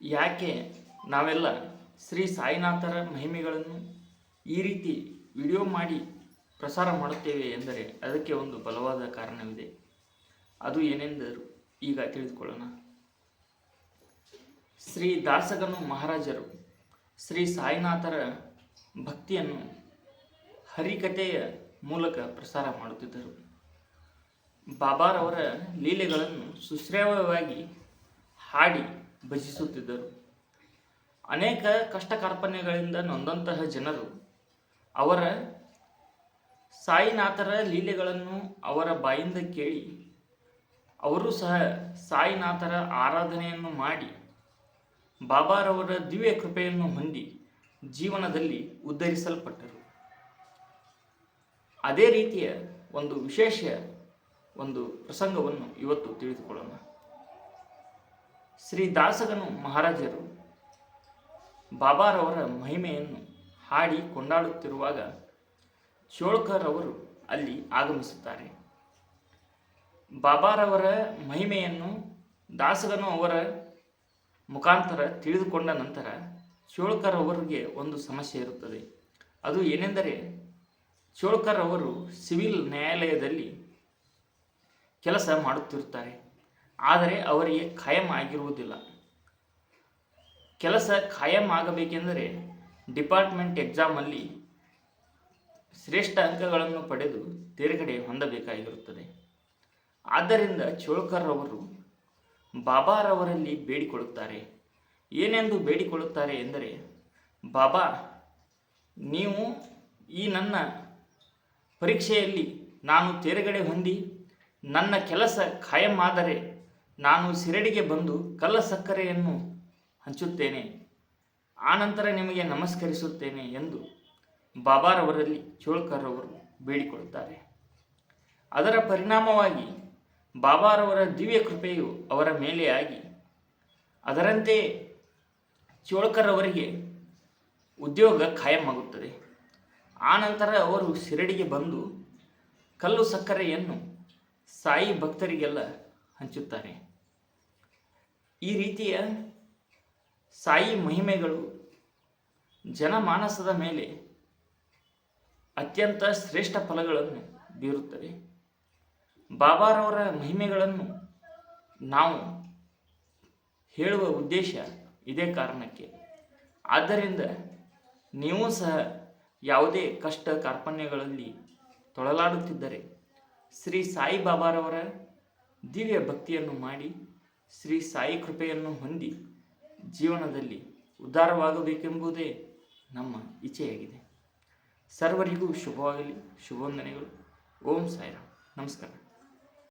ಯಾಕೆ ನಾವೆಲ್ಲ ಶ್ರೀ ಸಾಯಿನಾಥರ ಮಹಿಮೆಗಳನ್ನು ಈ ರೀತಿ ವಿಡಿಯೋ ಮಾಡಿ ಪ್ರಸಾರ ಮಾಡುತ್ತೇವೆ ಎಂದರೆ ಅದಕ್ಕೆ ಒಂದು ಬಲವಾದ ಕಾರಣವಿದೆ. ಅದು ಏನೆಂದರೂ ಈಗ ತಿಳಿದುಕೊಳ್ಳೋಣ. ಶ್ರೀ ದಾಸಗನು ಮಹಾರಾಜರು ಶ್ರೀ ಸಾಯಿನಾಥರ ಭಕ್ತಿಯನ್ನು ಹರಿಕಥೆಯ ಮೂಲಕ ಪ್ರಸಾರ ಮಾಡುತ್ತಿದ್ದರು. ಬಾಬಾರವರ ಲೀಲೆಗಳನ್ನು ಸುಶ್ರಾವ್ಯವಾಗಿ ಹಾಡಿ ಭಜಿಸುತ್ತಿದ್ದರು. ಅನೇಕ ಕಷ್ಟ ಕಾರ್ಪಣ್ಯಗಳಿಂದ ನೊಂದಂತಹ ಜನರು ಅವರ ಸಾಯಿನಾಥರ ಲೀಲೆಗಳನ್ನು ಅವರ ಬಾಯಿಂದ ಕೇಳಿ ಅವರು ಸಹ ಸಾಯಿನಾಥರ ಆರಾಧನೆಯನ್ನು ಮಾಡಿ ಬಾಬಾರವರ ದಿವ್ಯ ಕೃಪೆಯನ್ನು ಹೊಂದಿ ಜೀವನದಲ್ಲಿ ಉದ್ಧರಿಸಲ್ಪಟ್ಟರು. ಅದೇ ರೀತಿಯ ಒಂದು ವಿಶೇಷ ಒಂದು ಪ್ರಸಂಗವನ್ನು ಇವತ್ತು ತಿಳಿದುಕೊಳ್ಳೋಣ. ಶ್ರೀ ದಾಸಗನು ಮಹಾರಾಜರು ಬಾಬಾರವರ ಮಹಿಮೆಯನ್ನು ಹಾಡಿ ಕೊಂಡಾಡುತ್ತಿರುವಾಗ ಚೋಳ್ಕರ್ ಅವರು ಅಲ್ಲಿ ಆಗಮಿಸುತ್ತಾರೆ. ಬಾಬಾರವರ ಮಹಿಮೆಯನ್ನು ದಾಸಗನು ಅವರ ಮುಖಾಂತರ ತಿಳಿದುಕೊಂಡ ನಂತರ ಚೋಳ್ಕರ್ ಅವರಿಗೆ ಒಂದು ಸಮಸ್ಯೆ ಇರುತ್ತದೆ. ಅದು ಏನೆಂದರೆ, ಚೋಳ್ಕರ್ ಅವರು ಸಿವಿಲ್ ನ್ಯಾಯಾಲಯದಲ್ಲಿ ಕೆಲಸ ಮಾಡುತ್ತಿರುತ್ತಾರೆ. ಆದರೆ ಅವರಿಗೆ ಖಾಯಂ ಆಗಿರುವುದಿಲ್ಲ. ಕೆಲಸ ಖಾಯಂ ಆಗಬೇಕೆಂದರೆ ಡಿಪಾರ್ಟ್ಮೆಂಟ್ ಎಕ್ಸಾಮಲ್ಲಿ ಶ್ರೇಷ್ಠ ಅಂಕಗಳನ್ನು ಪಡೆದು ತೇರ್ಗಡೆ ಹೊಂದಬೇಕಾಗಿರುತ್ತದೆ. ಆದ್ದರಿಂದ ಚೋಳ್ಕರ್ ಅವರು ಬಾಬಾರವರಲ್ಲಿ ಬೇಡಿಕೊಳ್ಳುತ್ತಾರೆ. ಏನೆಂದು ಬೇಡಿಕೊಳ್ಳುತ್ತಾರೆ ಎಂದರೆ, ಬಾಬಾ, ನೀವು ಈ ನನ್ನ ಪರೀಕ್ಷೆಯಲ್ಲಿ ನಾನು ತೇರ್ಗಡೆ ಹೊಂದಿ ನನ್ನ ಕೆಲಸ ಖಾಯಂ ಆದರೆ ನಾನು ಶಿರಡಿಗೆ ಬಂದು ಕಲ್ಲ ಸಕ್ಕರೆಯನ್ನು ಹಂಚುತ್ತೇನೆ, ಆನಂತರ ನಿಮಗೆ ನಮಸ್ಕರಿಸುತ್ತೇನೆ ಎಂದು ಬಾಬಾರವರಲ್ಲಿ ಚೋಳ್ಕರ್ ಅವರು ಬೇಡಿಕೊಳ್ಳುತ್ತಾರೆ. ಅದರ ಪರಿಣಾಮವಾಗಿ ಬಾಬಾರವರ ದಿವ್ಯ ಕೃಪೆಯು ಅವರ ಮೇಲೆ ಆಗಿ ಅದರಂತೆ ಚೋಳ್ಕರ್ ಅವರಿಗೆ ಉದ್ಯೋಗ ಖಾಯಮಾಗುತ್ತದೆ. ಆನಂತರ ಅವರು ಶಿರಡಿಗೆ ಬಂದು ಕಲ್ಲು ಸಕ್ಕರೆಯನ್ನು ಸಾಯಿ ಭಕ್ತರಿಗೆಲ್ಲ ಹಂಚುತ್ತಾರೆ. ಈ ರೀತಿಯ ಸಾಯಿ ಮಹಿಮೆಗಳು ಜನಮಾನಸದ ಮೇಲೆ ಅತ್ಯಂತ ಶ್ರೇಷ್ಠ ಫಲಗಳನ್ನು ಬೀರುತ್ತವೆ. ಬಾಬಾರವರ ಮಹಿಮೆಗಳನ್ನು ನಾವು ಹೇಳುವ ಉದ್ದೇಶ ಇದೇ ಕಾರಣಕ್ಕೆ. ಆದ್ದರಿಂದ ನೀವು ಸಹ ಯಾವುದೇ ಕಷ್ಟ ಕಾರ್ಪಣ್ಯಗಳಲ್ಲಿ ತೊಳಲಾಡುತ್ತಿದ್ದರೆ ಶ್ರೀ ಸಾಯಿ ಬಾಬಾರವರ ದಿವ್ಯ ಭಕ್ತಿಯನ್ನು ಮಾಡಿ ಶ್ರೀ ಸಾಯಿ ಕೃಪೆಯನ್ನು ಹೊಂದಿ ಜೀವನದಲ್ಲಿ ಉದ್ಧಾರವಾಗಬೇಕೆಂಬುದೇ ನಮ್ಮ ಇಚ್ಛೆಯಾಗಿದೆ. ಸರ್ವರಿಗೂ ಶುಭವಾಗಲಿ. ಶುಭವಂದನೆಗಳು. ಓಂ ಸಾಯಿರಾಮ್. ನಮಸ್ಕಾರ.